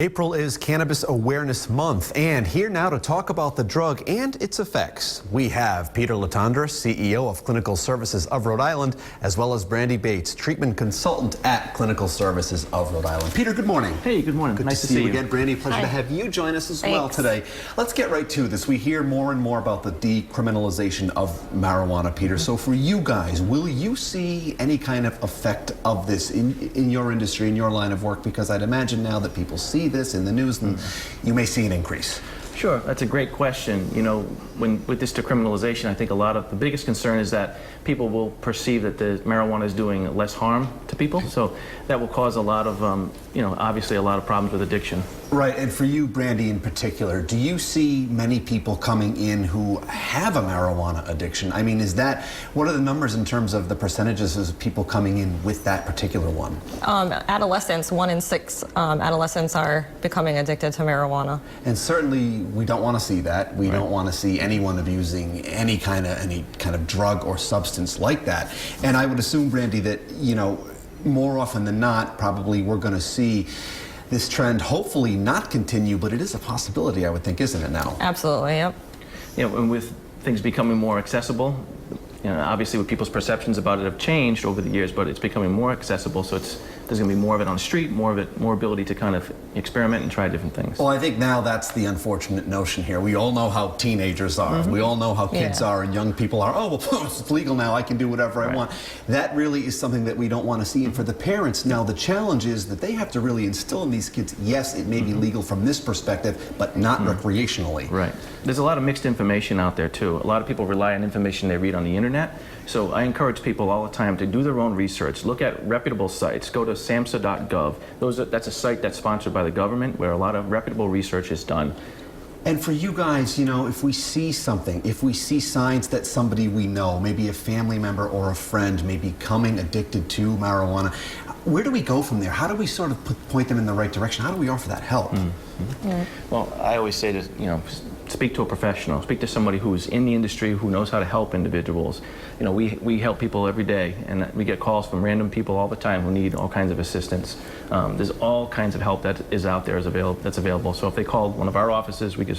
April is Cannabis Awareness Month, and here now to talk about the drug and its effects, we have Peter Latondra, CEO of Clinical Services of Rhode Island, as well as Brandy Bates, treatment consultant at Clinical Services of Rhode Island. Peter, good morning. Hey, good morning. Good nice to see you you again. Brandy, pleasure to have you join us as well today. Let's get right to this. We hear more and more about the decriminalization of marijuana, Peter. So for you guys, will you see any kind of effect of this in your industry, in your line of work? Because I'd imagine now that people see this in the news, and you may see an increase. Sure, that's a great question. You know, with this decriminalization, I think the biggest concern is that people will perceive that the marijuana is doing less harm to people. So that will cause a lot of, obviously a lot of problems with addiction. Right, and for you, Brandy, in particular, do you see many people coming in who have a marijuana addiction? I mean, what are the numbers in terms of the percentages of people coming in with that particular one? Adolescents, 1 in 6 adolescents are becoming addicted to marijuana. And certainly, we don't want to see that. We don't want to see anyone abusing any kind of drug or substance like that. And I would assume, Brandy, that, more often than not, probably we're going to see this trend hopefully not continue, but it is a possibility, I would think, isn't it now? Absolutely, yep. And with things becoming more accessible, obviously with people's perceptions about it have changed over the years, but it's becoming more accessible, so there's going to be more of it on the street, more ability to kind of experiment and try different things. Well, I think now that's the unfortunate notion here. We all know how teenagers are. We all know how kids are and young people are. Oh, well, it's legal now. I can do whatever I want. That really is something that we don't want to see. And for the parents, now the challenge is that they have to really instill in these kids, yes, it may be legal from this perspective, but not recreationally. Right. There's a lot of mixed information out there, too. A lot of people rely on information they read on the internet. So I encourage people all the time to do their own research. Look at reputable sites. Go to SAMHSA.gov. That's a site that's sponsored by the government where a lot of reputable research is done. And for you guys, if we see something, if we see signs that somebody we know, maybe a family member or a friend, may be becoming addicted to marijuana, where do we go from there? How do we sort of point them in the right direction? How do we offer that help? Well, I always say to, speak to a professional, speak to somebody who's in the industry, who knows how to help individuals. We help people every day, and we get calls from random people all the time who need all kinds of assistance. There's all kinds of help that is out there that's available. So if they call one of our offices, we can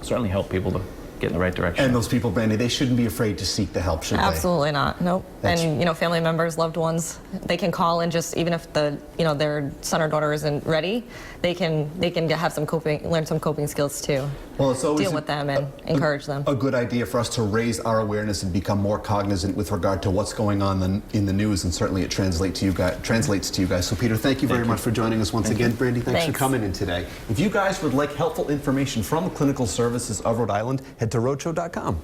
certainly help people to get in the right direction. And those people, Brandy, they shouldn't be afraid to seek the help, should they? Absolutely not. Nope. And family members, loved ones, they can call and just, even if their son or daughter isn't ready, they can learn some coping skills too. Well, it's always deal with them and encourage them. A good idea for us to raise our awareness and become more cognizant with regard to what's going on in the news, and certainly it translates to you guys. So, Peter, thank you very much for joining us once again. Brandy, thanks for coming in today. If you guys would like helpful information from Clinical Services of Rhode Island, head to rhodeshow.com.